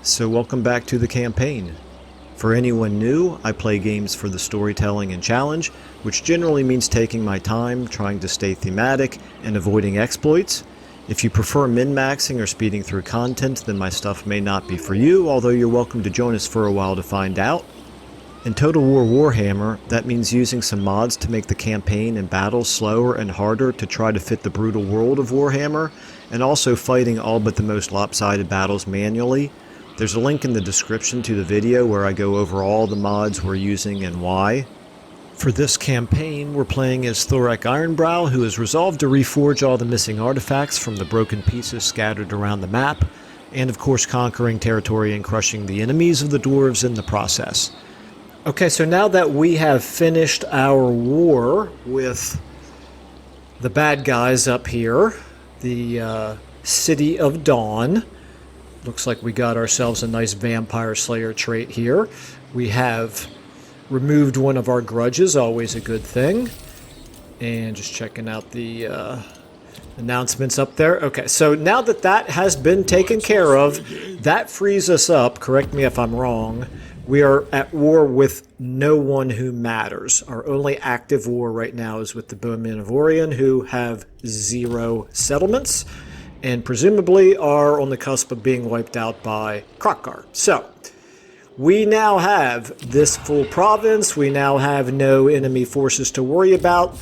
So welcome back to the campaign. For anyone new, I play games for the storytelling and challenge, which generally means taking my time, trying to stay thematic, and avoiding exploits. If you prefer min-maxing or speeding through content, then my stuff may not be for you, although you're welcome to join us for a while to find out. In Total War Warhammer, that means using some mods to make the campaign and battles slower and harder to try to fit the brutal world of Warhammer, and also fighting all but the most lopsided battles manually. There's a link in the description to the video where I go over all the mods we're using and why. For this campaign, we're playing as Thorek Ironbrow, who has resolved to reforge all the missing artifacts from the broken pieces scattered around the map, and of course conquering territory and crushing the enemies of the dwarves in the process. Okay, so now that we have finished our war with the bad guys up here, the City of Dawn, looks like we got ourselves a nice Vampire Slayer trait here. We have removed one of our grudges, always a good thing. And just checking out the announcements up there. Okay, so now that that has been taken care of, that frees us up, correct me if I'm wrong, we are at war with no one who matters. Our only active war right now is with the Bowmen of Orion, who have 0 settlements, and presumably are on the cusp of being wiped out by Krokkar. So, we now have this full province, we now have no enemy forces to worry about,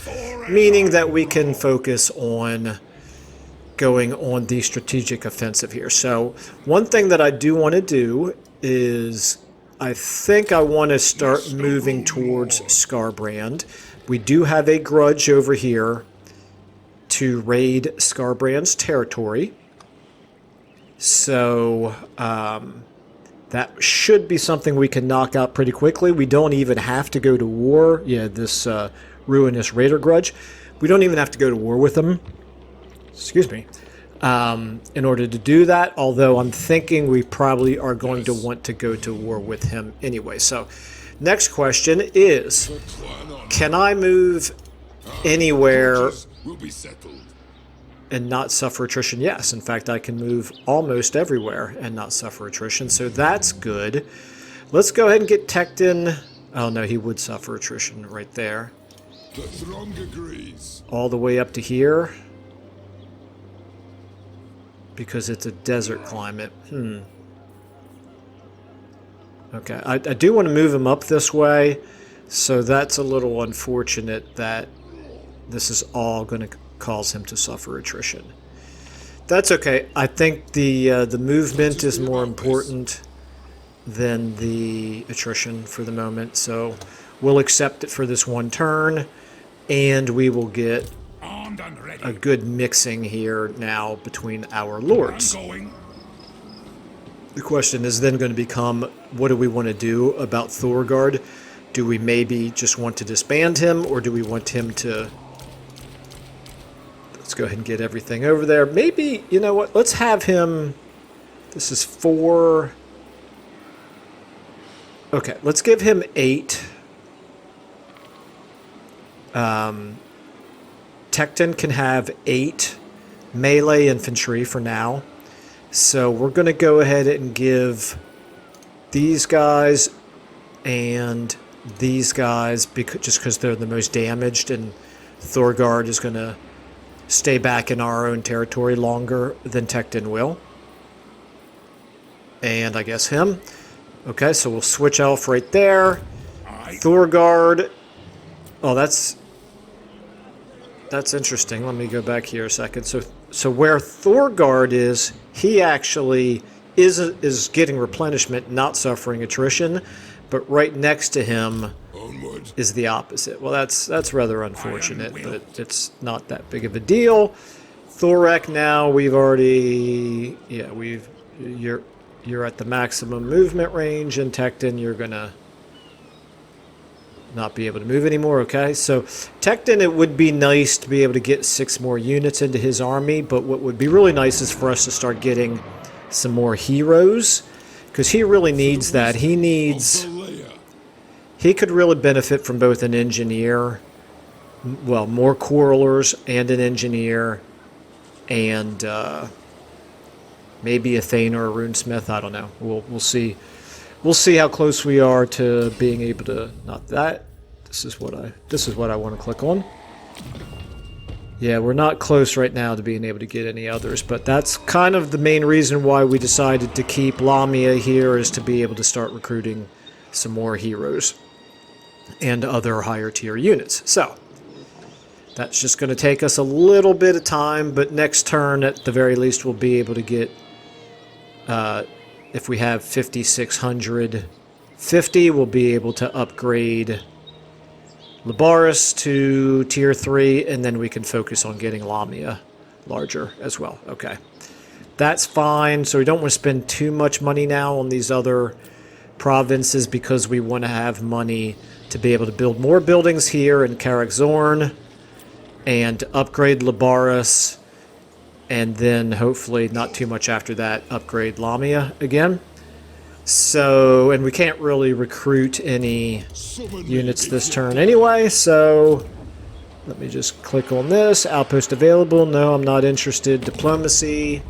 meaning that we can focus on going on the strategic offensive here. So, one thing that I do want to do is, I think I want to start moving towards Skarbrand. We do have a grudge over here to raid Skarbrand's territory. So that should be something we can knock out pretty quickly. We don't even have to go to war. Yeah, this ruinous raider grudge. We don't even have to go to war with them. Excuse me. In order to do that, although I'm thinking we probably are going to want to go to war with him anyway. So next question is, can I move anywhere and not suffer attrition? Yes, in fact, I can move almost everywhere and not suffer attrition, so that's good. Let's go ahead and get Tekton. Oh no, he would suffer attrition right there. The throng agrees. All the way up to here, because it's a desert climate. Okay, I do want to move him up this way, so that's a little unfortunate that this is all going to cause him to suffer attrition. That's okay. I think the movement is more important than the attrition for the moment, so we'll accept it for this one turn, and we will get a good mixing here now between our lords. The question is then going to become, what do we want to do about Thorgard? Do we maybe just want to disband him, or do we want him to... Let's go ahead and get everything over there. Maybe, you know what, let's have him... This is 4... Okay, let's give him 8. Tekton can have 8 melee infantry for now. So we're going to go ahead and give these guys and these guys, just because they're the most damaged, and Thorgard is going to stay back in our own territory longer than Tekton will. And I guess him. Okay, so we'll switch off right there. Thorgard. Oh, that's interesting. Let me go back here a second. So where Thorgard is, he actually is getting replenishment, not suffering attrition, but right next to him is the opposite. Well, that's rather unfortunate, but it's not that big of a deal. Thorek now, we've already, yeah, you're at the maximum movement range, and Tekton, you're gonna not be able to move anymore. Okay, so Tekton, it would be nice to be able to get 6 more units into his army, but what would be really nice is for us to start getting some more heroes, because he really needs that. He could really benefit from both an engineer, well, more quarrelers and an engineer, and Maybe a Thane or a runesmith. I don't know. We'll see. We'll see how close we are to being able to. Not that. This is what I want to click on. Yeah, we're not close right now to being able to get any others, but that's kind of the main reason why we decided to keep Lamia here, is to be able to start recruiting some more heroes and other higher tier units. So that's just going to take us a little bit of time, but next turn at the very least we'll be able to get, if we have 5,650, we'll be able to upgrade Labaris to tier 3, and then we can focus on getting Lamia larger as well. Okay, that's fine. So we don't want to spend too much money now on these other provinces, because we want to have money to be able to build more buildings here in Karak-Zorn and upgrade Labaris, and then hopefully not too much after that upgrade Lamia again. So, and we can't really recruit any units this turn anyway, so let me just click on this. Outpost available. No, I'm not interested. Diplomacy.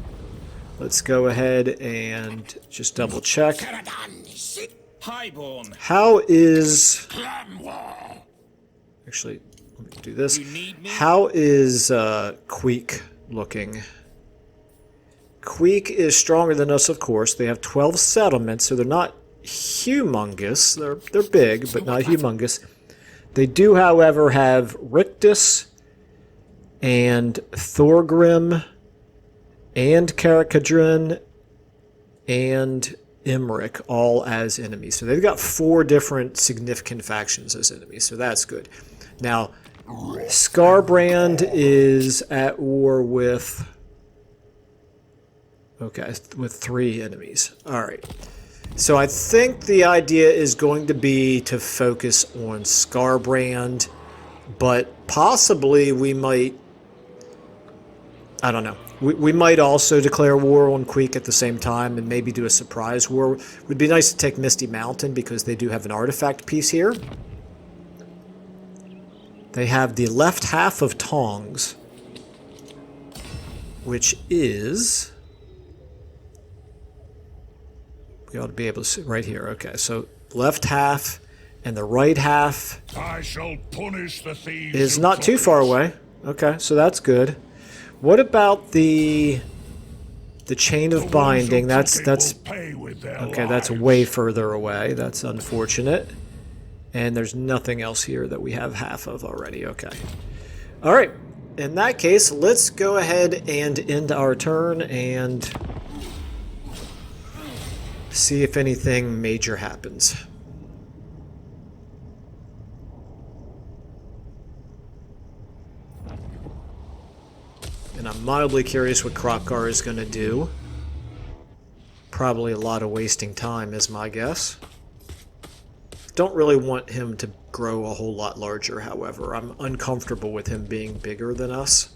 Let's go ahead and just double check. How is... Actually, let me do this. How is Queek looking? Queek is stronger than us, of course. They have 12 settlements, so they're not humongous. They're big, but not humongous. They do, however, have Rictus and Thorgrim and Karakadrin and Imric all as enemies. So they've got 4 different significant factions as enemies, so that's good. Now, Skarbrand is at war with... Okay, with 3 enemies. Alright. So I think the idea is going to be to focus on Skarbrand, but possibly we might... I don't know. We might also declare war on Queek at the same time and maybe do a surprise war. It would be nice to take Misty Mountain because they do have an artifact piece here. They have the left half of Tongs, which is... We ought to be able to see right here. Okay, so left half and the right half I shall punish the thieves is not too far away. Okay, so that's good. What about the chain of binding? That's okay. That's way further away. That's unfortunate. And there's nothing else here that we have half of already. Okay. All right. In that case, let's go ahead and end our turn and see if anything major happens. And I'm mildly curious what Krokkar is going to do. Probably a lot of wasting time is my guess. Don't really want him to grow a whole lot larger, however. I'm uncomfortable with him being bigger than us.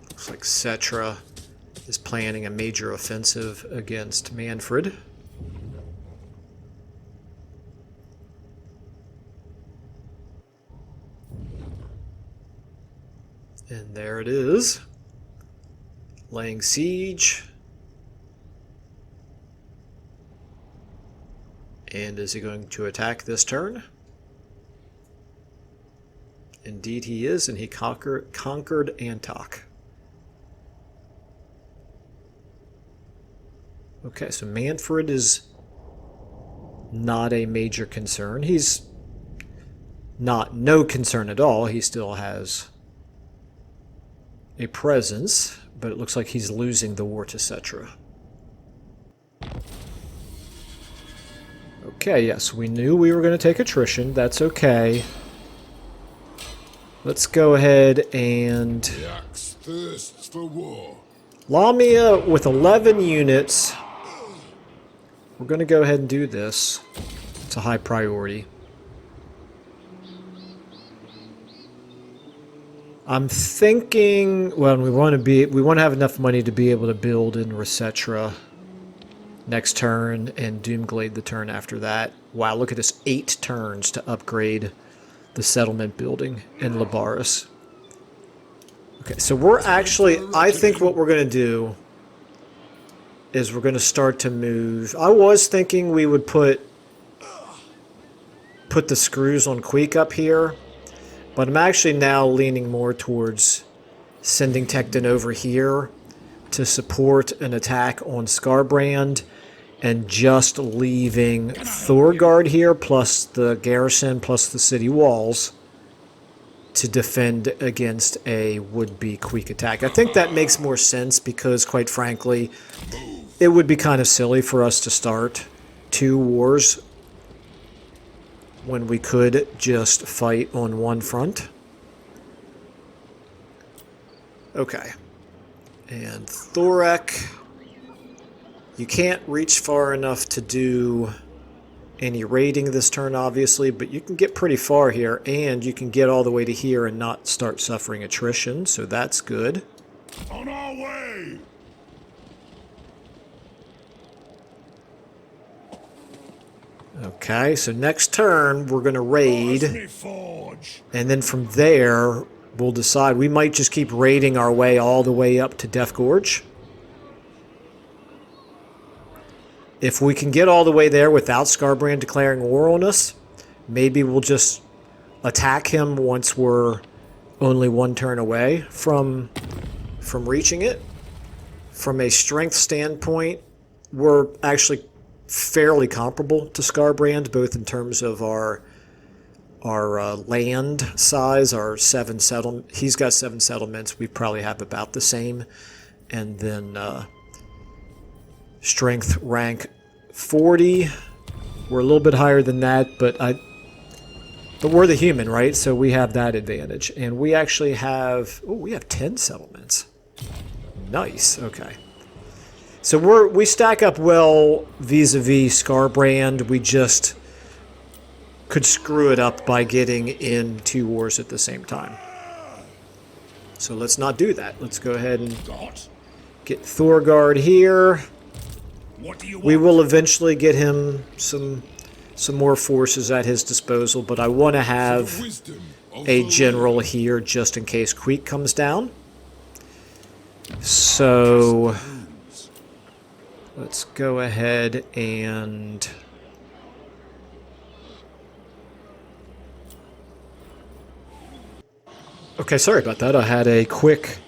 Looks like Cetra is planning a major offensive against Manfred. And there it is. Laying siege. And is he going to attack this turn? Indeed he is, and he conquered Antok. Okay, so Manfred is not a major concern. He's not no concern at all. He still has a presence, but it looks like he's losing the war to Cetra. Okay, yes, we knew we were going to take attrition. That's okay. Let's go ahead and... The axe thirsts for war. Lamia with 11 units. We're going to go ahead and do this. It's a high priority. I'm thinking, well, we want to have enough money to be able to build in Resetra next turn and Doomglade the turn after that. Wow, look at this, 8 turns to upgrade the settlement building in Labaris. Okay, so we're actually, I think what we're going to do is we're going to start to move. I was thinking we would put the screws on Queek up here, but I'm actually now leaning more towards sending Tekton over here to support an attack on Scarbrand, and just leaving Thorgard here, plus the garrison, plus the city walls, to defend against a would-be Queek attack. I think that makes more sense because, quite frankly, it would be kind of silly for us to start 2 wars when we could just fight on one front. Okay. And Thorek, you can't reach far enough to do any raiding this turn, obviously, but you can get pretty far here, and you can get all the way to here and not start suffering attrition, so that's good. On our way! Okay, so next turn we're going to raid, and then from there we'll decide. We might just keep raiding our way all the way up to Death Gorge. If we can get all the way there without Scarbrand declaring war on us, maybe we'll just attack him once we're only 1 turn away from reaching it. From a strength standpoint, we're actually fairly comparable to Scarbrand, both in terms of our land size, our 7 settlements. He's got 7 settlements. We probably have about the same. And then strength rank 40. We're a little bit higher than that, but we're the human, right? So we have that advantage. And we actually have, we have 10 settlements. Nice. Okay. So we stack up well vis-a-vis Scarbrand. We just could screw it up by getting in 2 wars at the same time. So let's not do that. Let's go ahead and get Thorgard here. We will eventually get him some more forces at his disposal, but I want to have a general here just in case Queek comes down. So let's go ahead and okay, sorry about that. I had a quick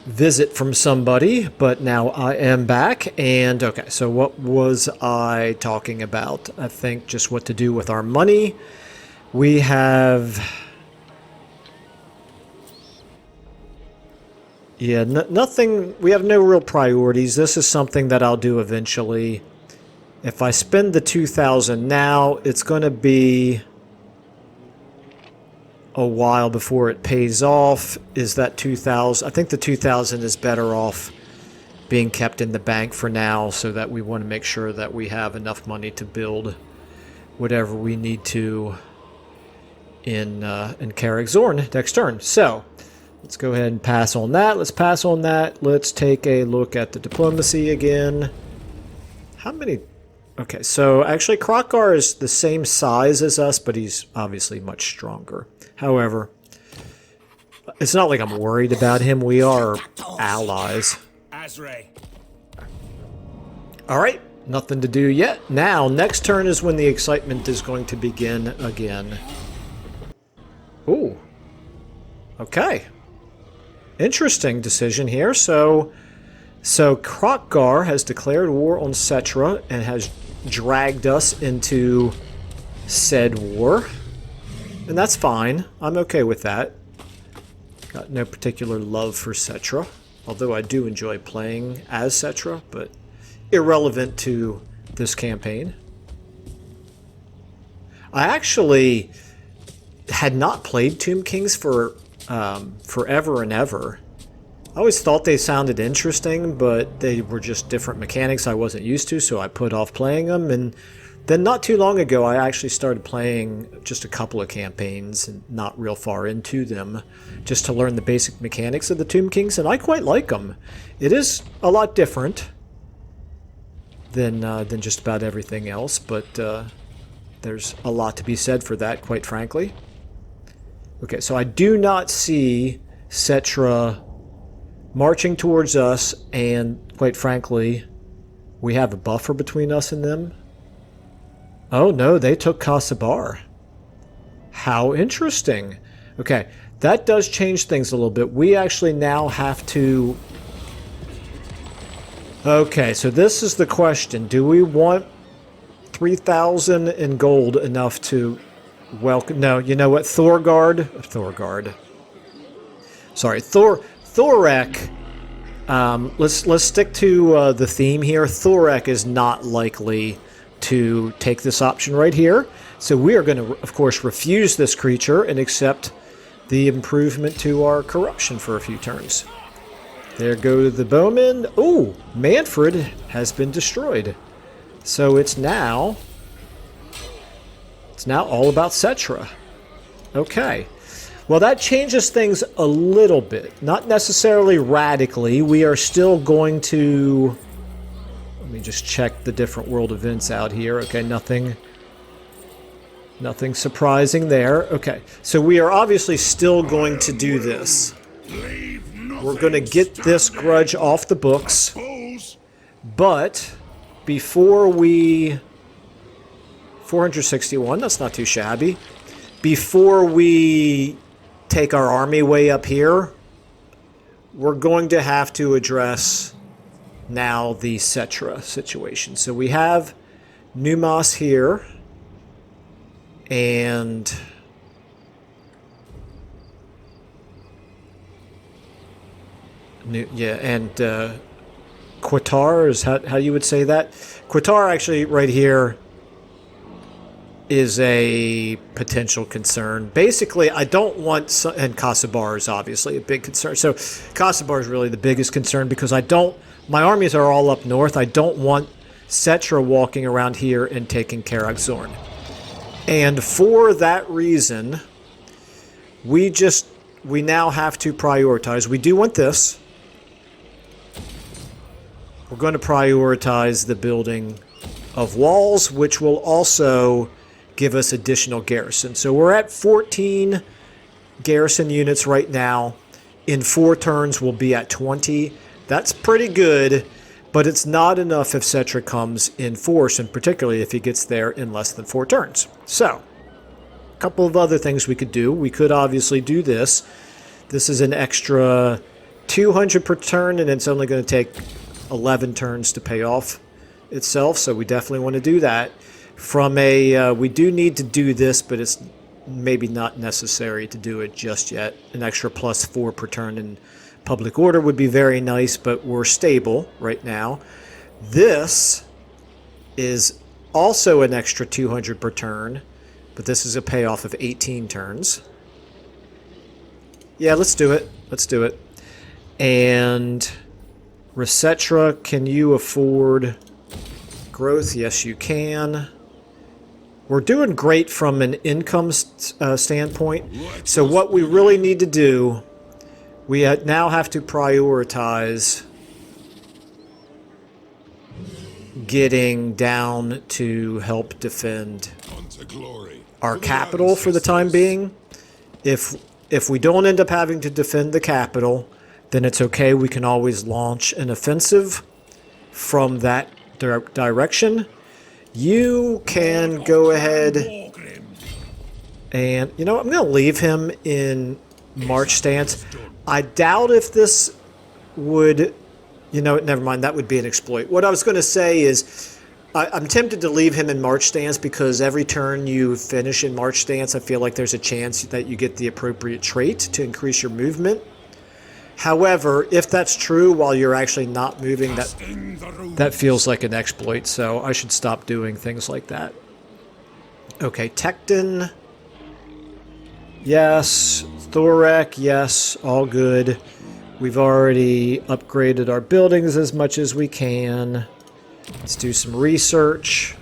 visit from somebody, but now I am back. And okay, so what was I talking about? I think just what to do with our money. We have nothing. We have no real priorities. This is something that I'll do eventually. If I spend the 2,000 now, it's going to be a while before it pays off. Is that 2,000? I think the 2,000 is better off being kept in the bank for now, so that we want to make sure that we have enough money to build whatever we need to in Carrick-Zorn next turn. So let's go ahead and pass on that. Let's pass on that. Let's take a look at the diplomacy again. How many? Okay, so actually Krokgar is the same size as us, but he's obviously much stronger. However, it's not like I'm worried about him. We are allies. Alright, nothing to do yet. Now, next turn is when the excitement is going to begin again. Ooh. Okay. Interesting decision here. So Krokgar has declared war on Cetra and has dragged us into said war. And that's fine. I'm okay with that. Got no particular love for Cetra, although I do enjoy playing as Cetra, but irrelevant to this campaign. I actually had not played Tomb Kings for forever and ever. I always thought they sounded interesting, but they were just different mechanics I wasn't used to, so I put off playing them. And then not too long ago, I actually started playing just a couple of campaigns, and not real far into them, just to learn the basic mechanics of the Tomb Kings, and I quite like them. It is a lot different than just about everything else, but there's a lot to be said for that, quite frankly. Okay, so I do not see Cetra marching towards us, and quite frankly, we have a buffer between us and them. Oh no, they took Kasabar. How interesting. Okay, that does change things a little bit. We actually now have to... Okay, so this is the question. Do we want 3,000 in gold enough to welcome... No, you know what? Thorek. Sorry, Thorek. Let's stick to the theme here. Thorek is not likely to take this option right here. So we are going to, of course, refuse this creature and accept the improvement to our corruption for a few turns. There go the bowmen. Oh, Manfred has been destroyed. So it's now all about Cetra. Okay. Well, that changes things a little bit. Not necessarily radically. We are still going to... Let me just check the different world events out here. Okay, nothing surprising there. Okay, so we are obviously still going to do this. We're going to get this grudge off the books. But before we... 461, that's not too shabby. Before we take our army way up here, we're going to have to address now the Cetra situation. So we have Numas here, and Qatar is how you would say that. Qatar actually right here is a potential concern. Basically, I don't want... And Kasabar is obviously a big concern. So Kasabar is really the biggest concern because I don't... My armies are all up north. I don't want Cetra walking around here and taking Karak-Zorn. And for that reason, we now have to prioritize. We do want this. We're going to prioritize the building of walls, which will also give us additional garrison. So we're at 14 garrison units right now. In 4 turns, we'll be at 20. That's pretty good, but it's not enough if Cetra comes in force, and particularly if he gets there in less than 4 turns. So, a couple of other things we could do. We could obviously do this. This is an extra 200 per turn, and it's only going to take 11 turns to pay off itself, so we definitely want to do that. From a, we do need to do this, but it's maybe not necessary to do it just yet. An extra +4 per turn in public order would be very nice, but we're stable right now. This is also an extra 200 per turn, but this is a payoff of 18 turns. Yeah, let's do it. Let's do it. And Resetra, can you afford growth? Yes, you can. We're doing great from an income standpoint. So what we really need to do, we now have to prioritize getting down to help defend our capital for the time being. If we don't end up having to defend the capital, then it's okay. We can always launch an offensive from that direction. You can go ahead and, you know, I'm going to leave him in march stance. I doubt if this would, you know, never mind, that would be an exploit. What I was going to say is I'm tempted to leave him in march stance because every turn you finish in march stance, I feel like there's a chance that you get the appropriate trait to increase your movement. However, if that's true while you're actually not moving, that feels like an exploit, so I should stop doing things like that. Okay, Tecton. Yes. Thorek, yes. All good. We've already upgraded our buildings as much as we can. Let's do some research.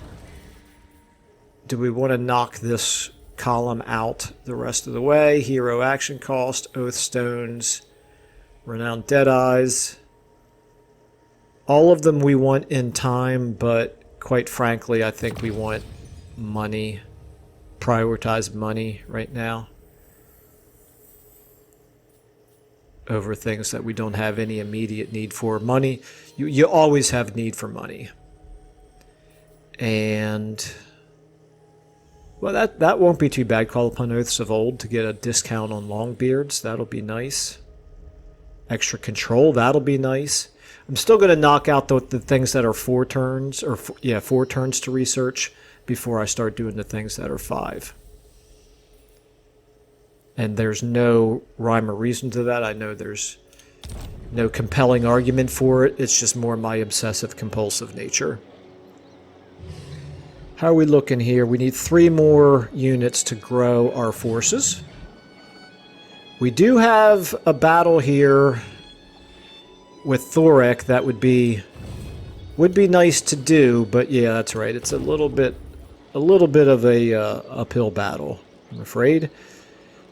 Do we want to knock this column out the rest of the way? Hero action cost, oath stones, renowned deadeyes. All of them we want in time, but quite frankly, I think we want money. Prioritize money right now. over things that we don't have any immediate need for. Money, you always have need for money. And, well, that won't be too bad. Call upon oaths of old to get a discount on Longbeards. That'll be nice. Extra control, that'll be nice. I'm still going to knock out the things that are 4 turns, or 4 turns to research before I start doing the things that are 5. And there's no rhyme or reason to that. I know there's no compelling argument for it. It's just more my obsessive-compulsive nature. How are we looking here? We need 3 more units to grow our forces. We do have a battle here with Thorek that would be nice to do, but yeah, that's right. It's a little bit of a uphill battle, I'm afraid.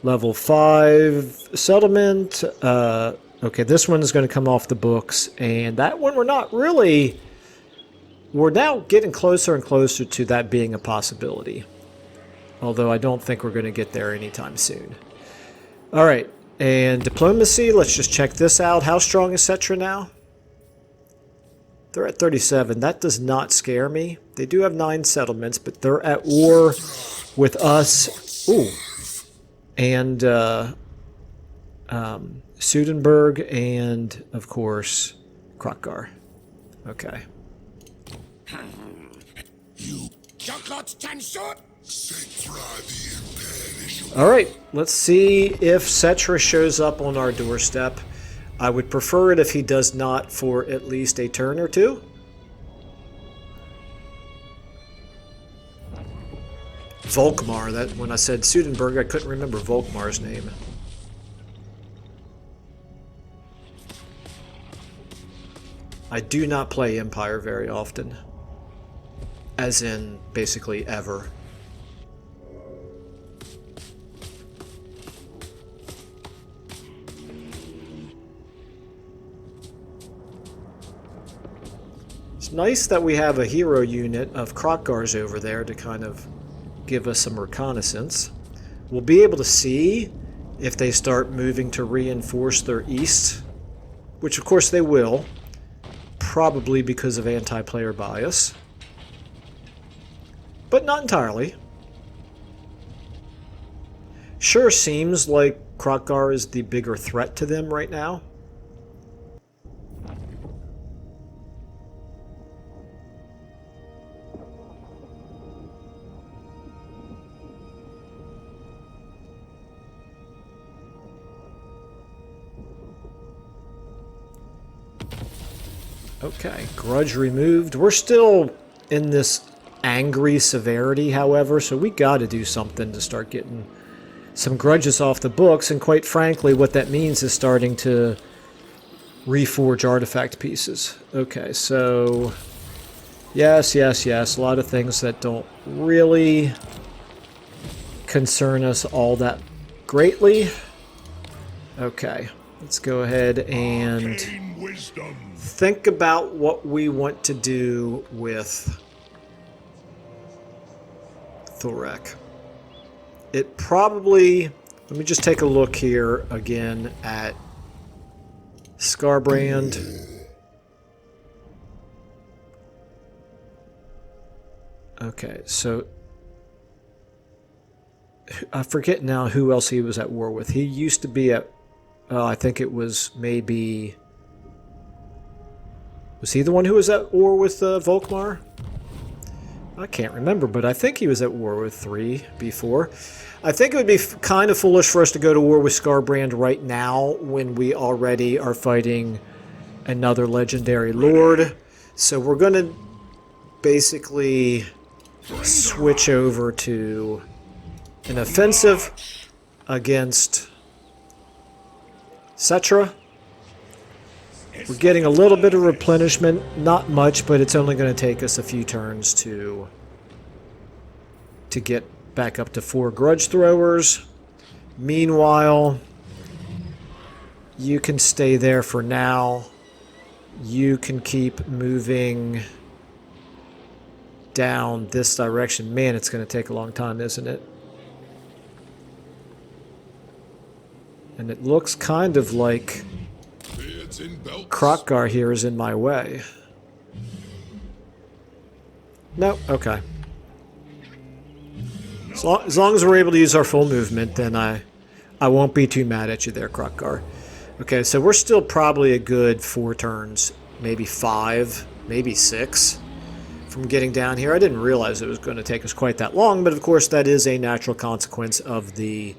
Level 5 settlement. Okay, this one is going to come off the books, and that one we're not really. We're now getting closer and closer to that being a possibility. Although I don't think we're going to get there anytime soon. Alright, and diplomacy, let's just check this out. How strong is Cetra now? They're at 37. That does not scare me. They do have 9 settlements, but they're at war with us. Ooh. And Sudenburg and, of course, Krokgar. Okay. Alright, let's see if Cetra shows up on our doorstep. I would prefer it if he does not for at least a turn or 2. Volkmar, that when I said Sudenburg, I couldn't remember Volkmar's name. I do not play Empire very often. As in, basically, ever. It's nice that we have a hero unit of Krokgars over there to kind of give us some reconnaissance. We'll be able to see if they start moving to reinforce their east, which of course they will, probably because of anti-player bias. But not entirely. Sure seems like Krokgar is the bigger threat to them right now. Okay, grudge removed. We're still in this angry severity, however, so we got to do something to start getting some grudges off the books, and quite frankly, what that means is starting to reforge artifact pieces. Okay, so yes, a lot of things that don't really concern us all that greatly. Okay, let's go ahead and think about what we want to do with Thorek. It probably, let me just take a look here again at Skarbrand. Okay, so I forget now who else he was at war with. He used to be at, I think it was maybe, was he the one who was at war with Volkmar? I can't remember, but I think he was at war with 3 before. I think it would be kind of foolish for us to go to war with Skarbrand right now when we already are fighting another legendary lord. So we're going to basically switch over to an offensive against Cetra. We're getting a little bit of replenishment, not much, but it's only going to take us a few turns to get back up to 4 grudge throwers. Meanwhile, you can stay there for now. You can keep moving down this direction. Man, it's going to take a long time, isn't it? And it looks kind of like Helmets in belts. Krokgar here is in my way. Nope, okay. As long as we're able to use our full movement, then I won't be too mad at you there, Krokgar. Okay, so we're still probably a good 4 turns, maybe 5, maybe 6 from getting down here. I didn't realize it was going to take us quite that long, but of course that is a natural consequence of the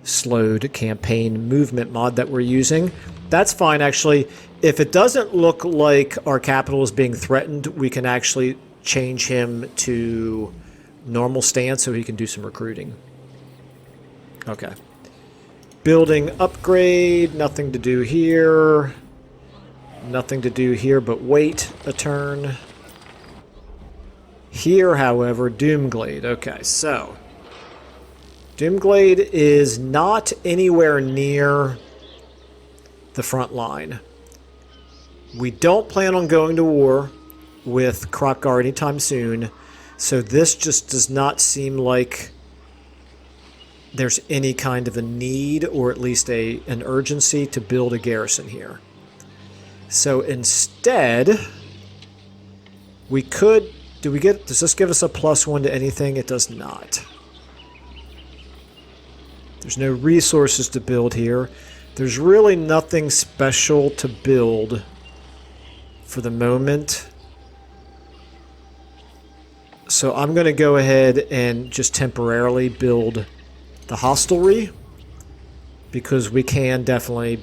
slowed campaign movement mod that we're using. That's fine, actually. If it doesn't look like our capital is being threatened, we can actually change him to normal stance so he can do some recruiting. Okay. Building upgrade, nothing to do here. Nothing to do here but wait a turn. Here, however, Doomglade. Okay, so Doomglade is not anywhere near the front line. We don't plan on going to war with Krokgar anytime soon, so this just does not seem like there's any kind of a need, or at least an urgency to build a garrison here. So instead, we could... does this give us a +1 to anything? It does not. There's no resources to build here. There's really nothing special to build for the moment. So I'm going to go ahead and just temporarily build the hostelry, because we can definitely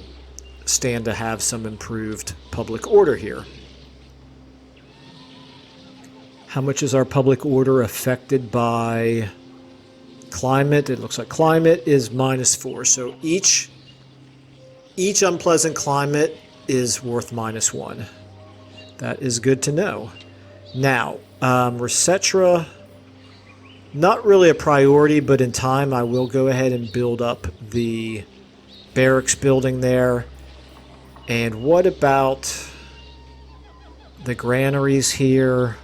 stand to have some improved public order here. How much is our public order affected by climate? It looks like climate is -4. So each unpleasant climate is worth -1. That is good to know. Now, Resetra, not really a priority, but in time I will go ahead and build up the barracks building there. And what about the granaries here?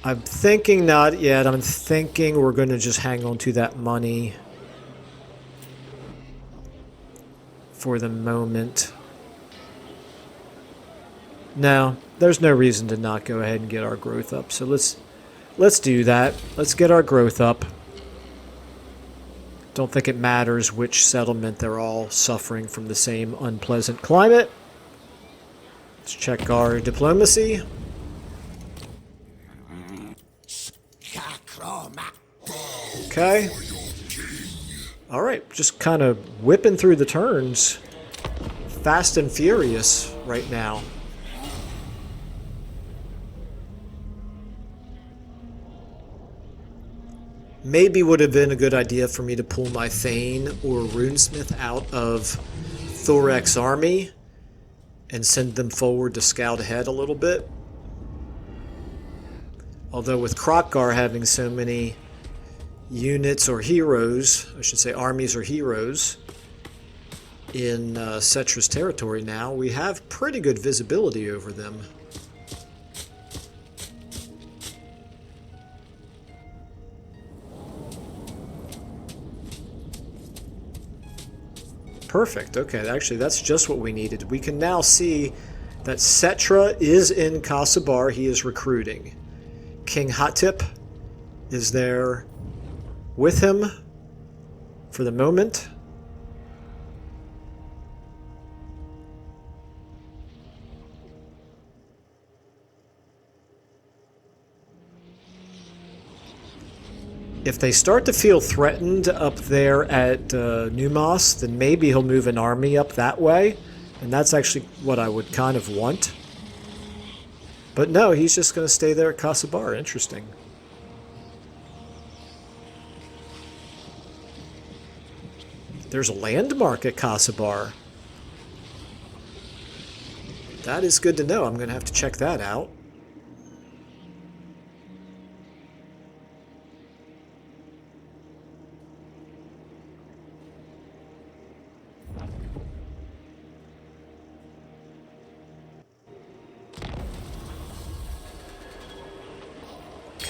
I'm thinking not yet. I'm thinking we're going to just hang on to that money for the moment. No, there's no reason to not go ahead and get our growth up. So let's do that. Let's get our growth up. Don't think it matters which settlement. They're all suffering from the same unpleasant climate. Let's check our diplomacy. Okay. Alright, just kind of whipping through the turns. Fast and furious right now. Maybe would have been a good idea for me to pull my Thane or Runesmith out of Thorek's army and send them forward to scout ahead a little bit. Although with Krokgar having so many units or heroes, I should say armies or heroes, in Cetra's territory now, we have pretty good visibility over them. Perfect. Okay, actually that's just what we needed. We can now see that Cetra is in Kasabar. He is recruiting. King Hatip is there with him for the moment. If they start to feel threatened up there at Numas, then maybe he'll move an army up that way. And that's actually what I would kind of want. But no, he's just going to stay there at Kasabar. Interesting. There's a landmark at Kasabar. That is good to know. I'm going to have to check that out.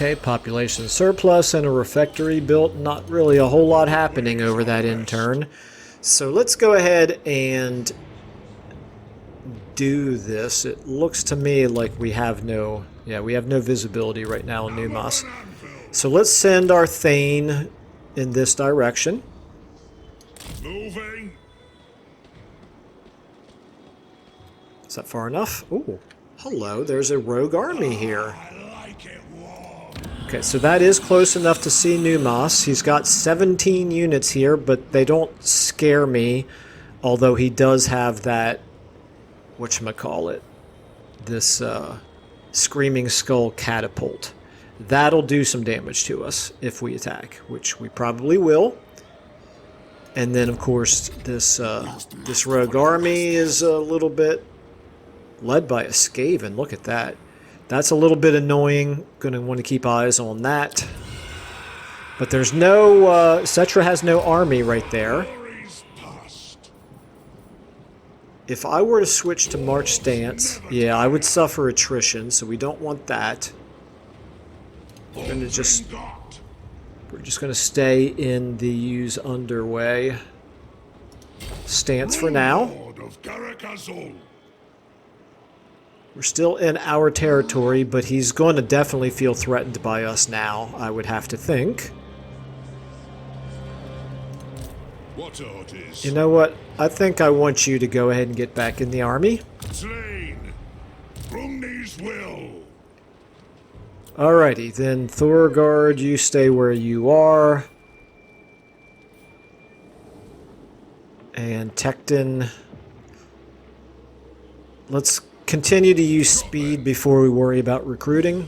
Okay, population surplus and a refectory built. Not really a whole lot happening over that in turn. So let's go ahead and do this, it looks to me like we have no visibility right now in Numas. So let's send our Thane in this direction. Moving. Is that far enough? Ooh, hello, there's a rogue army here. I like it warm. Okay, so that is close enough to see Numas. He's got 17 units here, but they don't scare me. Although he does have that, whatchamacallit, this Screaming Skull catapult. That'll do some damage to us if we attack, which we probably will. And then, of course, this rogue army is a little bit led by a Skaven. Look at that. That's a little bit annoying. Going to want to keep eyes on that. But there's no... Cetra has no army right there. If I were to switch to March Stance, yeah, I would suffer attrition, so we don't want that. We're just going to stay in the use underway stance for now. We're still in our territory, but he's going to definitely feel threatened by us now, I would have to think. You know what? I think I want you to go ahead and get back in the army. Slain. Brumni's will. Alrighty, then Thorgard, you stay where you are. And Tecton, let's continue to use speed before we worry about recruiting.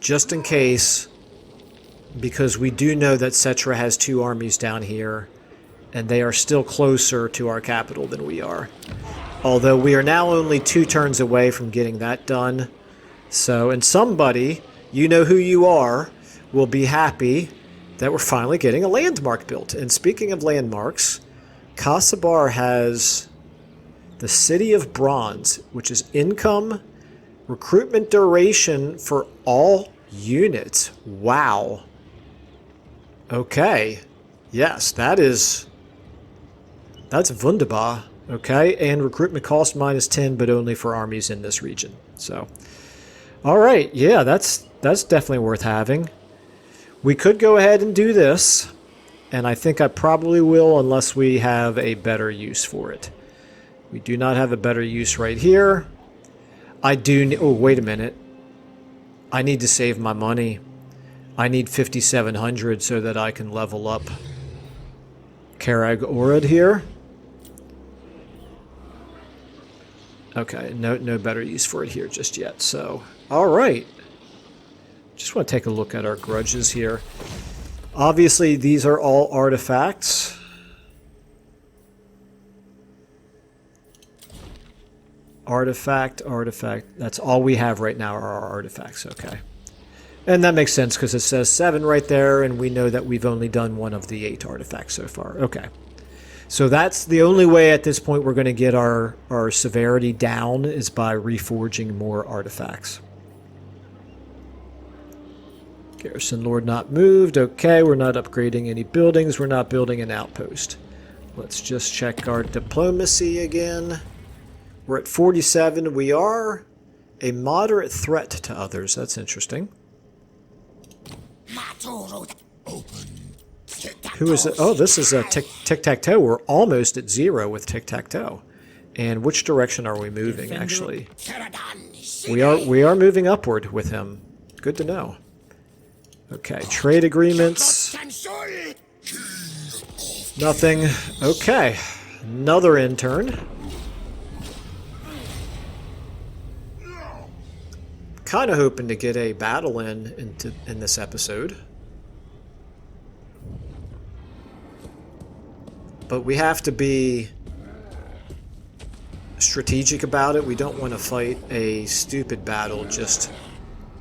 Just in case, because we do know that Cetra has 2 armies down here, and they are still closer to our capital than we are. Although we are now only 2 turns away from getting that done. So, and somebody, you know who you are, will be happy that we're finally getting a landmark built. And speaking of landmarks, Kasabar has the City of Bronze, which is income, recruitment duration for all units. Wow. Okay. Yes, that's wunderbar. Okay, and recruitment cost -10, but only for armies in this region. So, all right, yeah, that's definitely worth having. We could go ahead and do this, and I think I probably will unless we have a better use for it. We do not have a better use right here. I do. Oh, wait a minute. I need to save my money. I need 5,700 so that I can level up Karag Orad here. Okay, no better use for it here just yet. So, all right. Just want to take a look at our grudges here. Obviously, these are all artifacts. Artifact. That's all we have right now are our artifacts. Okay. And that makes sense because it says 7 right there, and we know that we've only done 1 of the 8 artifacts so far. Okay. So that's the only way at this point we're going to get our severity down is by reforging more artifacts. Garrison Lord not moved. Okay, we're not upgrading any buildings. We're not building an outpost. Let's just check our diplomacy again. We're at 47. We are a moderate threat to others. That's interesting. Who is it? Oh, this is a tic-tac-toe. We're almost at 0 with tic-tac-toe. And which direction are we moving, actually? We are moving upward with him. Good to know. Okay, trade agreements. Nothing. Okay, another intern. Kind of hoping to get a battle in this episode. But we have to be strategic about it. We don't want to fight a stupid battle just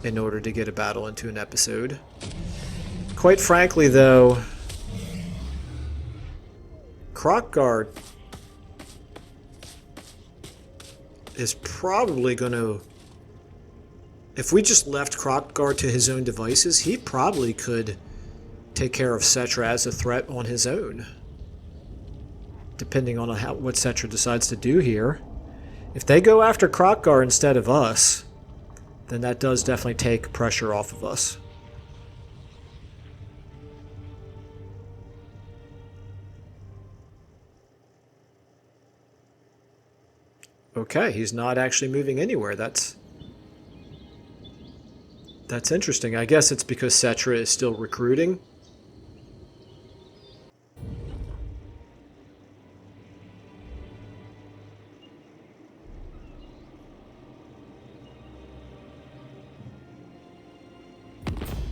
in order to get a battle into an episode. Quite frankly, though, Krockgard is probably going to... If we just left Krockgard to his own devices, he probably could take care of Cetra as a threat on his own. depending on what Cetra decides to do here. If they go after Krokkar instead of us, then that does definitely take pressure off of us. Okay, he's not actually moving anywhere. That's interesting. I guess it's because Cetra is still recruiting.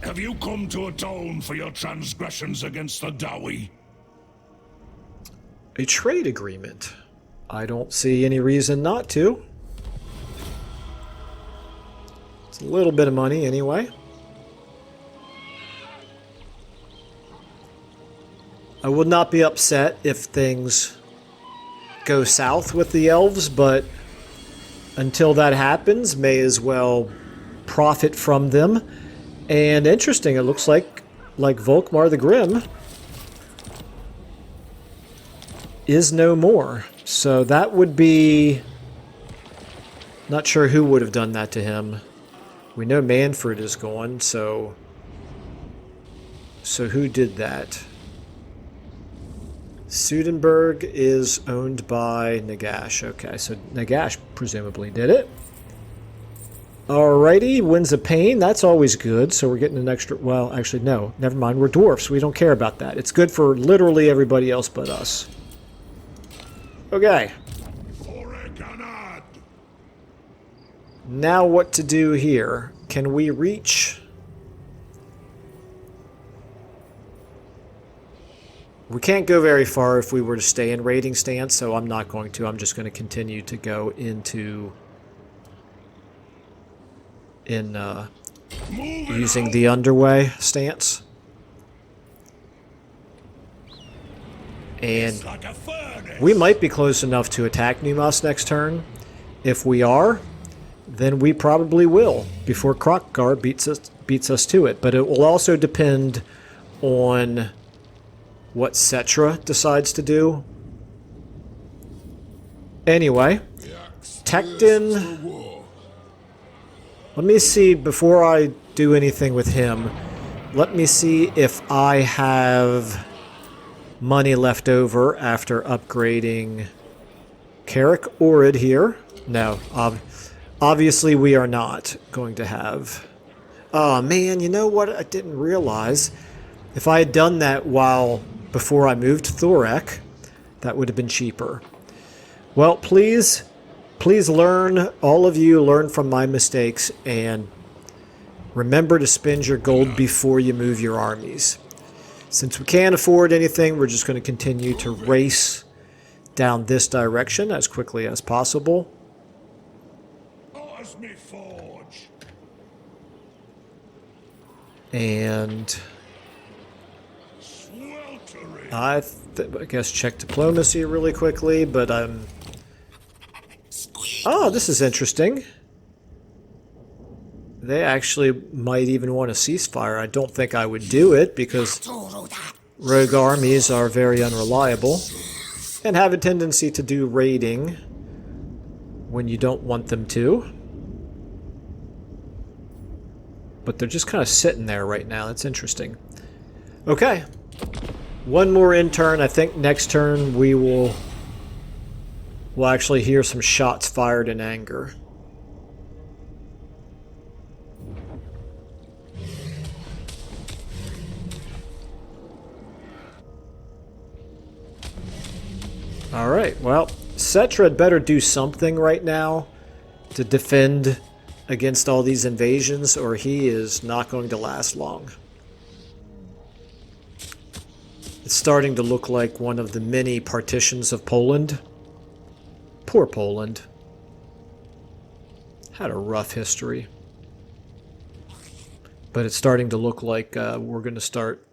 Have you come to atone for your transgressions against the Dawi? A trade agreement. I don't see any reason not to. It's a little bit of money anyway. I would not be upset if things go south with the elves, but until that happens, may as well profit from them. And interesting, it looks like Volkmar the Grim is no more. So that would be... Not sure who would have done that to him. We know Manfred is gone, so who did that? Sudenberg is owned by Nagash. Okay, so Nagash presumably did it. Alrighty, Winds of Pain, that's always good, so we're getting an extra... Well, actually, no, never mind, we're dwarfs, we don't care about that. It's good for literally everybody else but us. Okay. Thorek. Now what to do here? Can we reach... We can't go very far if we were to stay in raiding stance, so I'm not going to. I'm just going to continue to go into... using the underway stance. And we might be close enough to attack Numas next turn. If we are, then we probably will before Krokkar beats us to it. But it will also depend on what Cetra decides to do. Anyway, Tekton... Let me see, before I do anything with him, let me see if I have money left over after upgrading Carrick Orid here. No, obviously we are not going to have. Oh man, you know what? I didn't realize. If I had done that before I moved to Thorek, that would have been cheaper. Well, please learn, all of you learn from my mistakes, and remember to spend your gold before you move your armies. Since we can't afford anything, we're just going to continue to race down this direction as quickly as possible. And I guess check diplomacy really quickly, but I'm... Oh, this is interesting. They actually might even want a ceasefire. I don't think I would do it because rogue armies are very unreliable and have a tendency to do raiding when you don't want them to. But they're just kind of sitting there right now. That's interesting. Okay. One more in turn. I think next turn we'll actually hear some shots fired in anger. Alright, well, Cetra had better do something right now to defend against all these invasions, or he is not going to last long. It's starting to look like one of the many partitions of Poland. Poor Poland. Had a rough history. But it's starting to look like we're going to start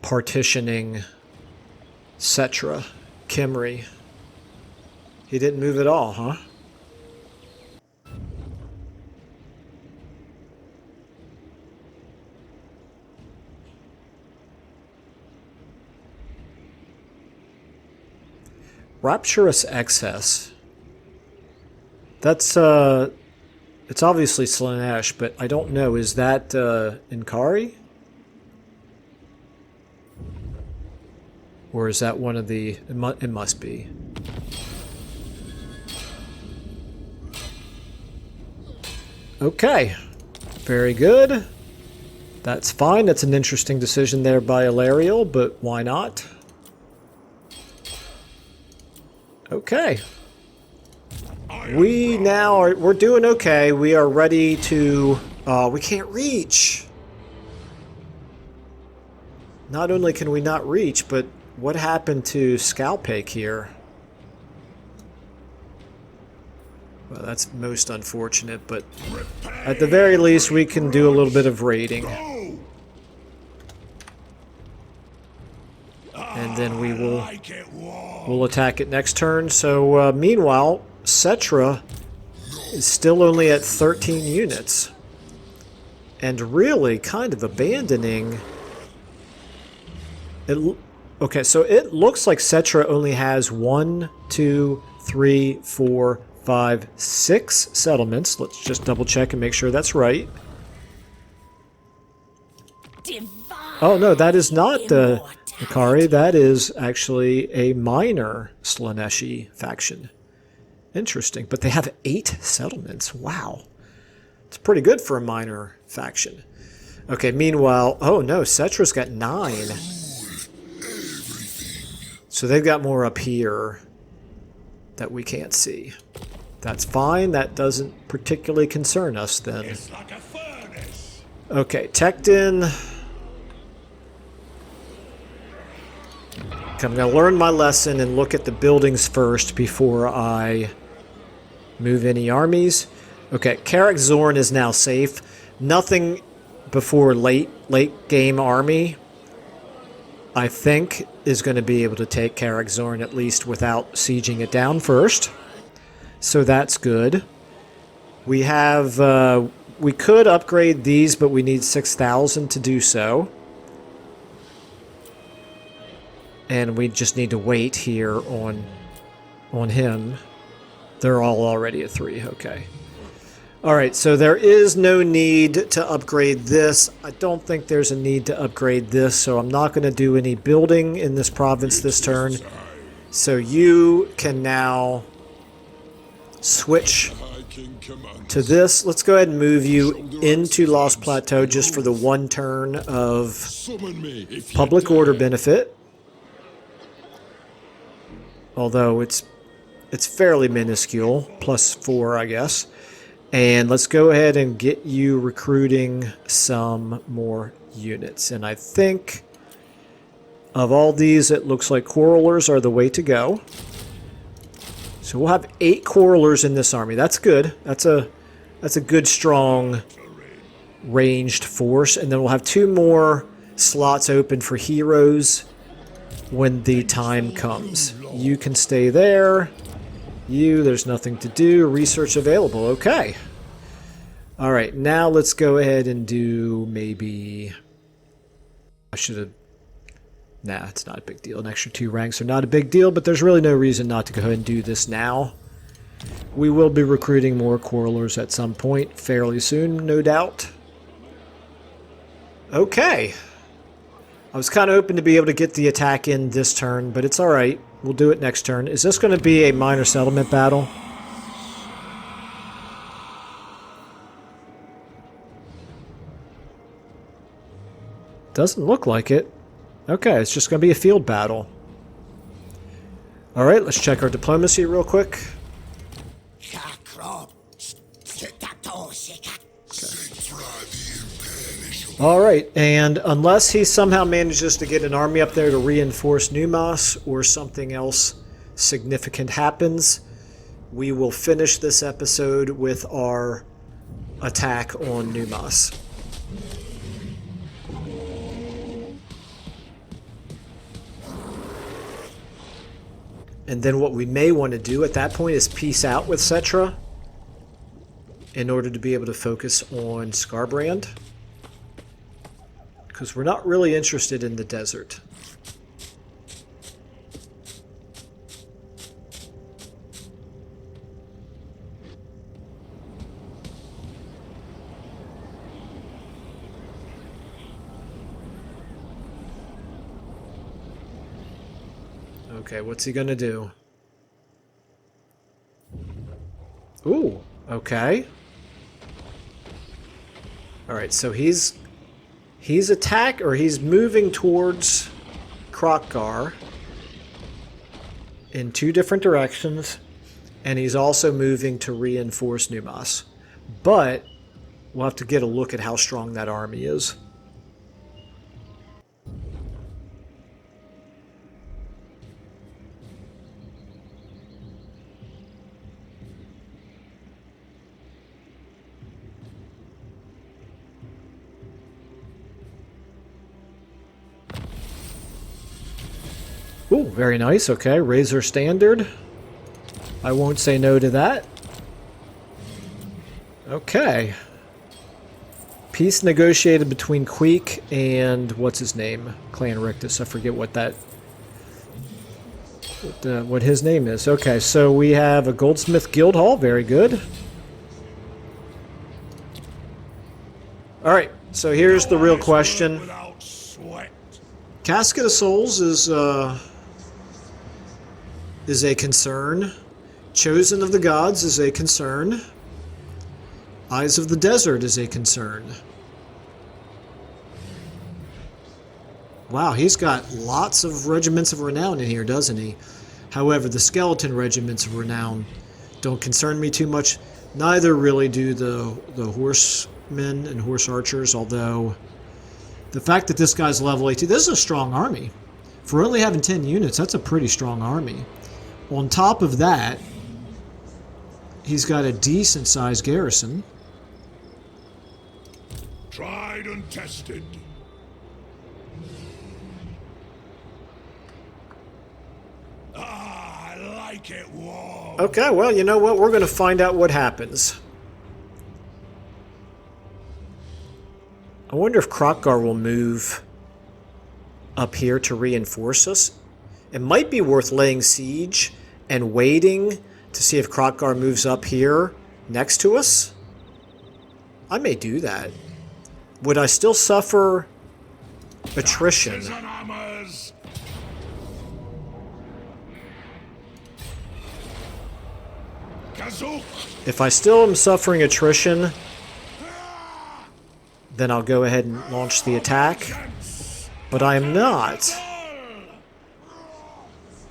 partitioning Cetra. Kimry. He didn't move at all, huh? Rapturous Excess. That's, it's obviously Slaanesh, but I don't know. Is that, Inkari? Or is that one of the... It must be. Okay. Very good. That's fine. That's an interesting decision there by Ilariel, but why not? Okay. We now are... We're doing okay. We are ready to... we can't reach! Not only can we not reach, but what happened to Scalpake here? Well, that's most unfortunate, but at the very least we can do a little bit of raiding. And then we will we'll attack it next turn. So meanwhile, Cetra is still only at 13 units. And really kind of abandoning... Okay, so it looks like Cetra only has 1, 2, 3, 4, 5, 6 settlements. Let's just double check and make sure that's right. Oh no, that is not Inkari. That is actually a minor Slaaneshi faction. Interesting, but they have 8 settlements. Wow. It's pretty good for a minor faction. Okay, meanwhile... Oh no, Cetra's got 9. So they've got more up here that we can't see. That's fine. That doesn't particularly concern us then. It's like a furnace. Okay, Tekton. Okay, I'm going to learn my lesson and look at the buildings first before I move any armies. Okay, Karak Zorn is now safe. Nothing before late game army, I think, is going to be able to take Karak Zorn at least without sieging it down first. So that's good. We have... we could upgrade these, but we need 6,000 to do so. And we just need to wait here on him. They're all already at 3, okay. Alright, so there is no need to upgrade this. I don't think there's a need to upgrade this, so I'm not going to do any building in this province this turn. So you can now switch to this. Let's go ahead and move you into Lost Plateau just for the 1 turn of public order benefit. Although it's fairly minuscule, +4 I guess. And let's go ahead and get you recruiting some more units. And I think of all these, it looks like Quarrelers are the way to go. So we'll have 8 Quarrelers in this army. That's good. That's a good, strong, ranged force. And then we'll have 2 more slots open for heroes when the time comes. You can stay there. There's nothing to do. Research available. Okay. Alright, now let's go ahead and do maybe... I should have... Nah, it's not a big deal. An extra 2 ranks are not a big deal, but there's really no reason not to go ahead and do this now. We will be recruiting more Quarrelers at some point, fairly soon, no doubt. Okay. I was kind of hoping to be able to get the attack in this turn, but it's alright. We'll do it next turn. Is this going to be a minor settlement battle? Doesn't look like it. Okay, it's just going to be a field battle. Alright, let's check our diplomacy real quick. Alright, and unless he somehow manages to get an army up there to reinforce Numas, or something else significant happens, we will finish this episode with our attack on Numas. And then what we may want to do at that point is peace out with Cetra in order to be able to focus on Skarbrand. Because we're not really interested in the desert. Okay, what's he gonna do? Ooh, okay. Alright, so he's moving towards Krokgar in two different directions, and he's also moving to reinforce Numas. But we'll have to get a look at how strong that army is. Ooh, very nice. Okay, Razor Standard. I won't say no to that. Okay. Peace negotiated between Queek and what's his name? Clan Rictus. I forget what that... what his name is. Okay, so we have a Goldsmith Guild Hall. Very good. Alright, so here's the real question. Casket of Souls is a concern. Chosen of the Gods is a concern. Eyes of the Desert is a concern. Wow, he's got lots of regiments of renown in here, doesn't he? However, the skeleton regiments of renown don't concern me too much. Neither really do the horsemen and horse archers, although the fact that this guy's level 18, this is a strong army. For only having 10 units, that's a pretty strong army. On top of that, he's got a decent sized garrison. Tried and tested. Ah, I like it warm. Okay, well, you know what? We're going to find out what happens. I wonder if Krokgar will move up here to reinforce us. It might be worth laying siege and waiting to see if Krokgar moves up here next to us. I may do that. Would I still suffer attrition? If I still am suffering attrition, then I'll go ahead and launch the attack. But I am not.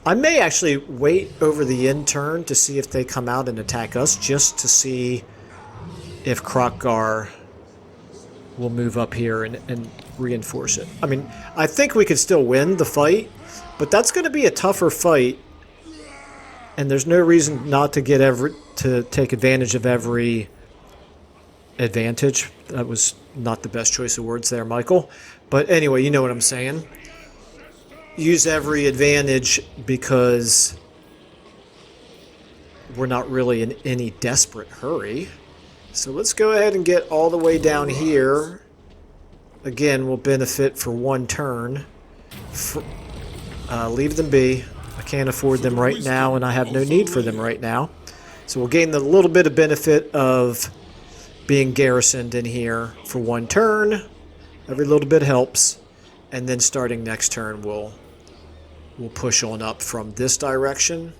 I may actually wait over the end turn to see if they come out and attack us, just to see if Krokgar will move up here and reinforce it. I mean, I think we could still win the fight, but that's going to be a tougher fight, and there's no reason not to take advantage of every advantage. That was not the best choice of words there, Michael. But anyway, you know what I'm saying. Use every advantage because we're not really in any desperate hurry. So let's go ahead and get all the way down here. Again, we'll benefit for one turn. Leave them be. I can't afford them right now, and I have no need for them right now. So we'll gain the little bit of benefit of being garrisoned in here for one turn. Every little bit helps. And then starting next turn, we'll push on up from this direction.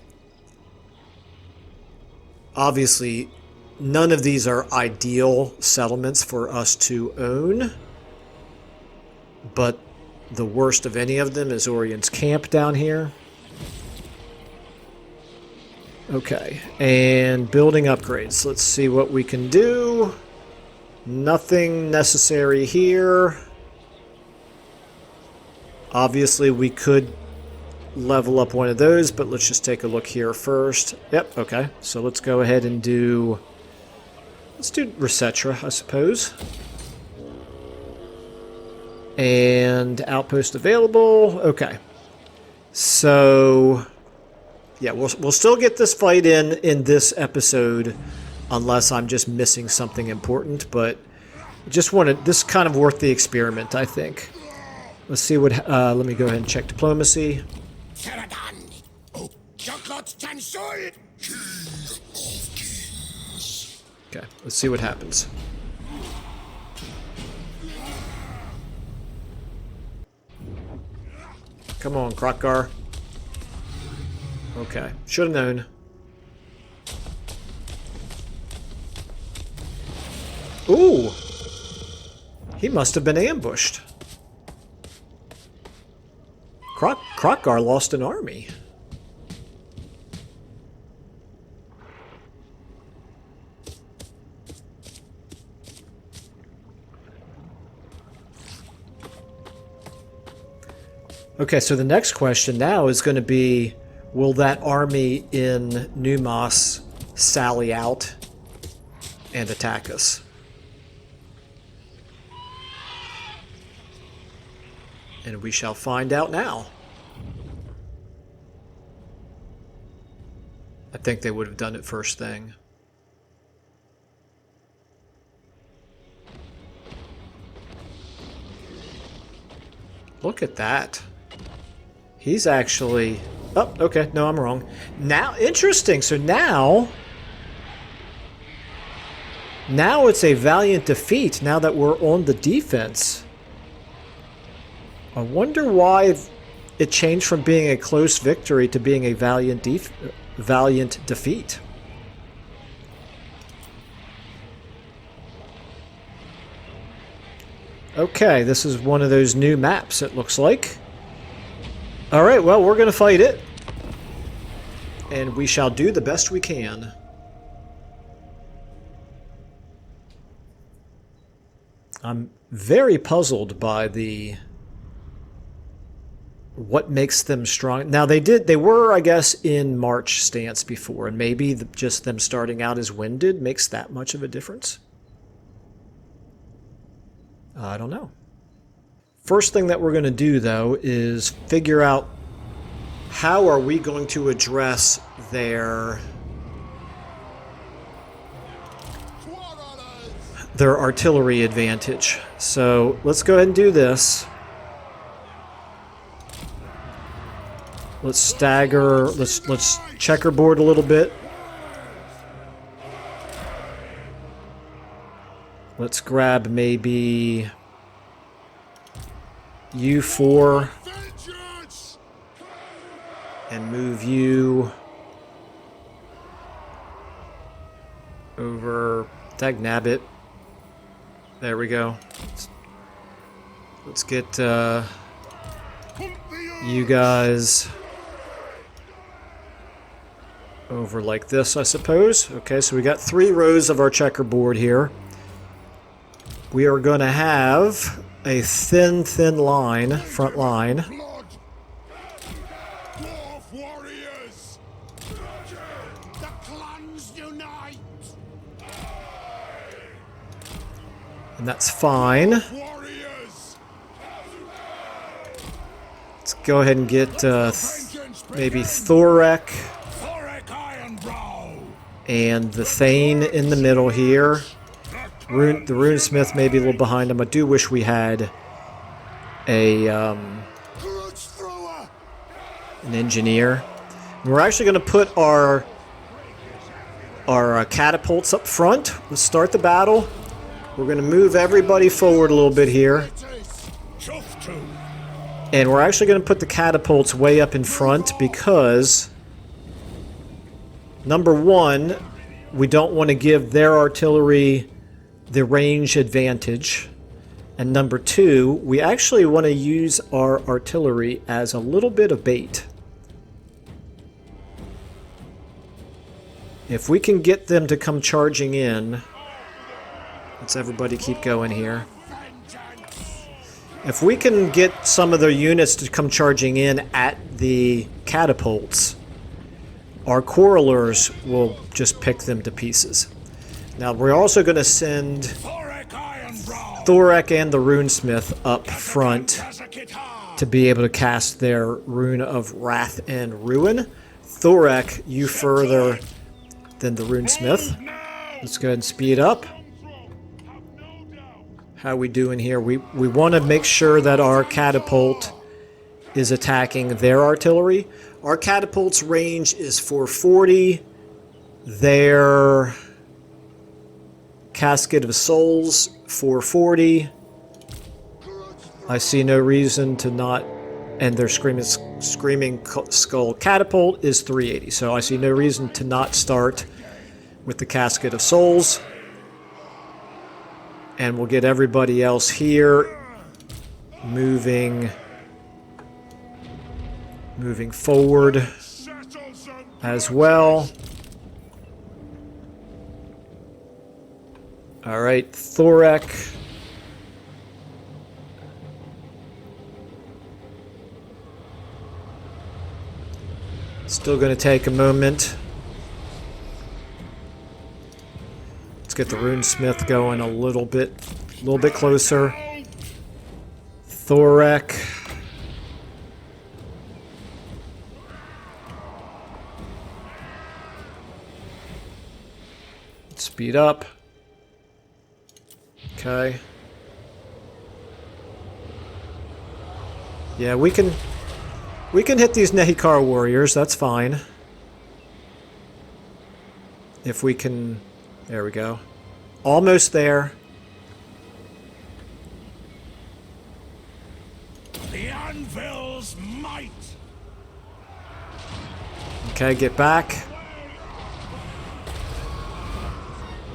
Obviously, none of these are ideal settlements for us to own, but the worst of any of them is Orion's Camp down here. Okay, and building upgrades. Let's see what we can do. Nothing necessary here. Obviously, we could level up one of those, but let's just take a look here first. Yep, okay. So let's go ahead and let's do Resetra, I suppose. And outpost available. Okay. So yeah, we'll still get this fight in this episode, unless I'm just missing something important, but just wanted, this is kind of worth the experiment, I think. Let's see what, let me go ahead and check diplomacy. Okay, let's see what happens. Come on, Krokgar. Okay, should have known. Ooh! He must have been ambushed. Krokgar lost an army. Okay, so the next question now is going to be, will that army in Numas sally out and attack us? And we shall find out now. I think they would have done it first thing. Look at that. He's actually... Oh, okay. No, I'm wrong. Now, interesting. So now it's a valiant defeat now that we're on the defense. I wonder why it changed from being a close victory to being a valiant defeat. Okay, this is one of those new maps, it looks like. Alright, well, we're going to fight it. And we shall do the best we can. I'm very puzzled by what makes them strong. Now, they were, I guess, in March stance before, and maybe just them starting out as winded makes that much of a difference. I don't know. First thing that we're going to do, though, is figure out how are we going to address their artillery advantage. So let's go ahead and do this. Let's stagger. Let's checkerboard a little bit. Let's grab maybe U4 and move you over. Dagnabbit. There we go. Let's get you guys over like this, I suppose. Okay, so we got 3 rows of our checkerboard here. We are going to have a thin line, front line. And that's fine. Let's go ahead and get maybe Thorek and the Thane in the middle here. The Runesmith may be a little behind him. I do wish we had an engineer. And we're actually going to put our catapults up front. Let's start the battle. We're going to move everybody forward a little bit here. And we're actually going to put the catapults way up in front because, number one, we don't want to give their artillery the range advantage. And number two, we actually want to use our artillery as a little bit of bait. If we can get them to come charging in... Let's everybody keep going here. If we can get some of their units to come charging in at the catapults, our quarrelers will just pick them to pieces. Now, we're also going to send Thorek and the Runesmith up front to be able to cast their Rune of Wrath and Ruin. Thorek, you further than the Runesmith. Let's go ahead and speed up. How we doing here? We want to make sure that our catapult is attacking their artillery. Our catapult's range is 440. Their Casket of Souls, 440. I see no reason to not... And their Screaming Screaming Skull Catapult is 380, so I see no reason to not start with the Casket of Souls. And we'll get everybody else here moving forward as well. Alright, Thorek. Still going to take a moment. Let's get the Runesmith going a little bit closer. Thorek. Speed up. Okay. Yeah, we can hit these Nehikar warriors, that's fine. If we can... There we go. Almost there. The anvil's might. Okay, get back.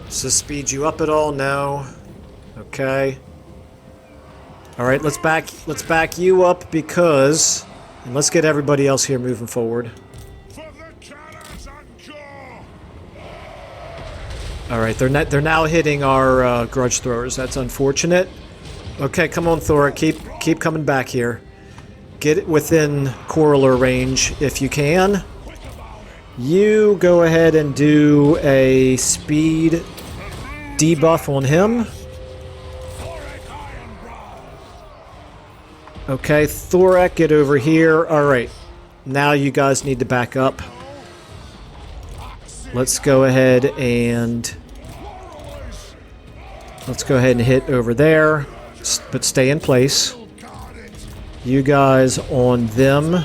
Does this speed you up at all? No. Okay. Alright, let's back you up because... And let's get everybody else here moving forward. Alright, they're now hitting our grudge throwers. That's unfortunate. Okay, come on, Thor. Keep coming back here. Get it within Coroller range if you can. You go ahead and do a speed debuff on him. Okay, Thorek, get over here. Alright, now you guys need to back up. Let's go ahead and hit over there, but stay in place. You guys on them.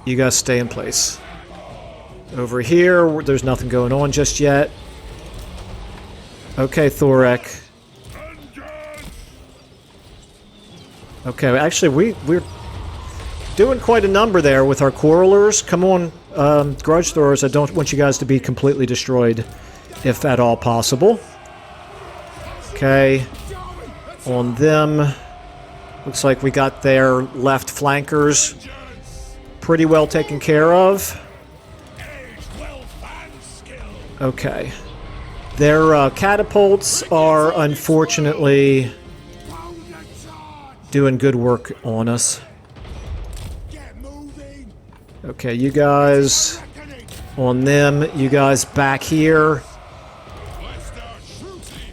You guys stay in place. Over here, there's nothing going on just yet. Okay, Thorek. Okay, actually, we're doing quite a number there with our Quarrelers. Come on, Grudge Throwers, I don't want you guys to be completely destroyed, if at all possible. Okay, on them. Looks like we got their left flankers pretty well taken care of. Okay. Their catapults are unfortunately doing good work on us. Okay, you guys on them. You guys back here.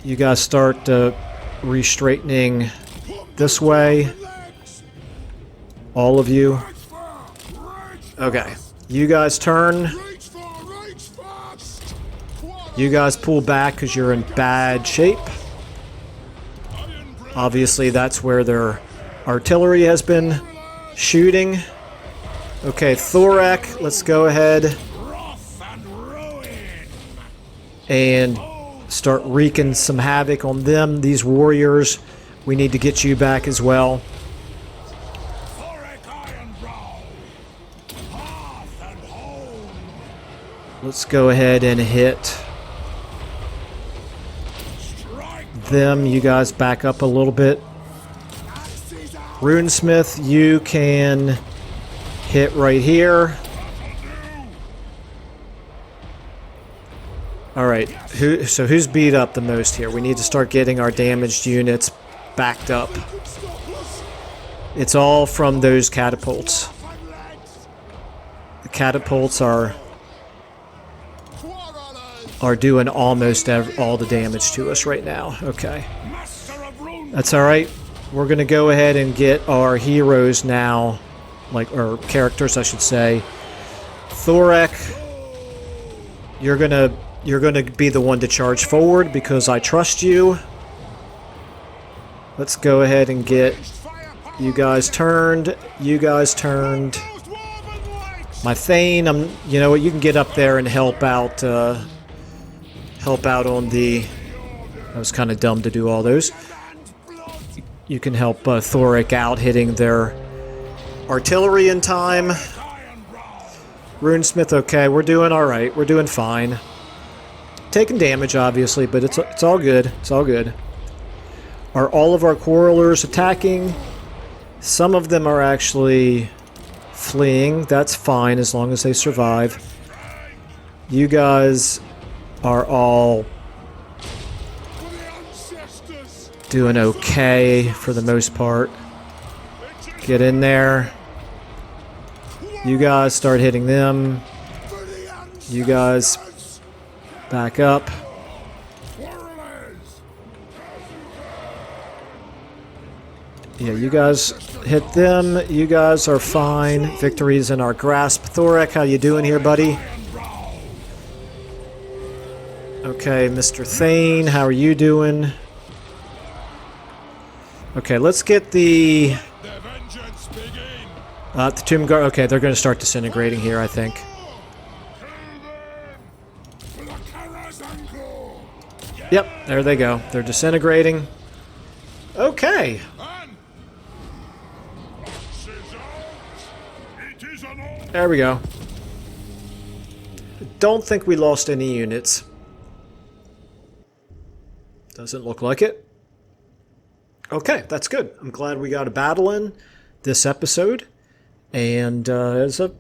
You guys start re-straightening this way. All of you. Okay. You guys turn. You guys pull back because you're in bad shape. Obviously, that's where their artillery has been shooting. Okay, Thorek, let's go ahead and start wreaking some havoc on them. These warriors, we need to get you back as well. Let's go ahead and hit them. You guys back up a little bit. Runesmith, you can hit right here. Alright, so who's beat up the most here? We need to start getting our damaged units backed up. It's all from those catapults. The catapults are doing almost all the damage to us right now. Okay. That's alright. We're going to go ahead and get our heroes now, or characters, I should say. Thorek, you're gonna be the one to charge forward because I trust you. Let's go ahead and get you guys turned. You guys turned. My Thane, you know what? You can get up there and help out. Help out on the. That was kind of dumb to do all those. you can help Thorek out hitting their artillery in time. Runesmith, okay, we're doing all right. We're doing fine. Taking damage, obviously, but it's all good. It's all good. Are all of our quarrelers attacking? Some of them are actually fleeing. That's fine as long as they survive. You guys are all doing okay for the most part. Get in there. You guys start hitting them. You guys back up. Yeah, you guys hit them. You guys are fine. Victory's in our grasp. Thorek, how you doing here, buddy? Okay, Mr. Thane, how are you doing? Okay, let's get the Tomb Guard. Okay, they're going to start disintegrating here, I think. Yep, there they go. They're disintegrating. Okay. There we go. Don't think we lost any units. Doesn't look like it. Okay, that's good. I'm glad we got a battle in this episode. And it's a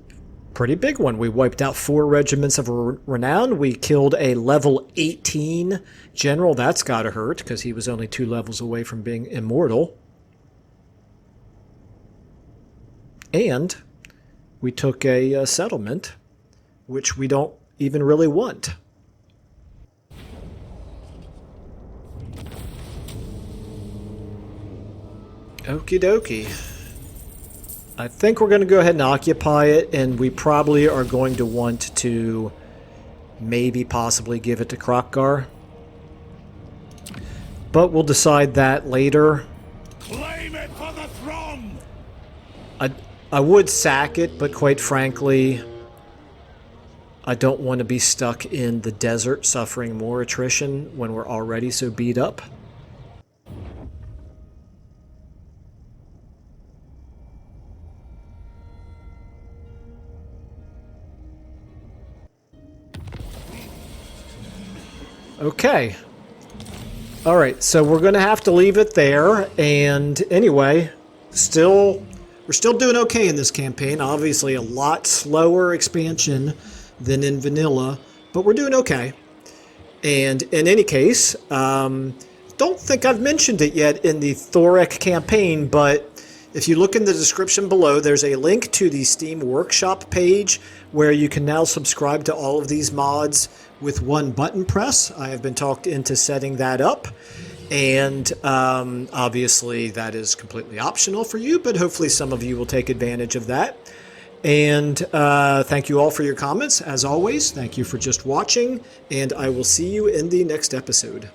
pretty big one. We wiped out 4 regiments of renown. We killed a level 18 general. That's gotta hurt, because he was only 2 levels away from being immortal. And we took a settlement, which we don't even really want. Okie dokie. I think we're going to go ahead and occupy it, and we probably are going to want to maybe possibly give it to Krokkar. But we'll decide that later. Claim it for the throne! I would sack it, but quite frankly, I don't want to be stuck in the desert suffering more attrition when we're already so beat up. Okay. Alright, so we're going to have to leave it there, and anyway, we're still doing okay in this campaign. Obviously a lot slower expansion than in vanilla, but we're doing okay. And in any case, don't think I've mentioned it yet in the Thorek campaign, but if you look in the description below, there's a link to the Steam Workshop page where you can now subscribe to all of these mods with one button press. I have been talked into setting that up. And obviously that is completely optional for you, but hopefully some of you will take advantage of that. And thank you all for your comments. As always, thank you for just watching, and I will see you in the next episode.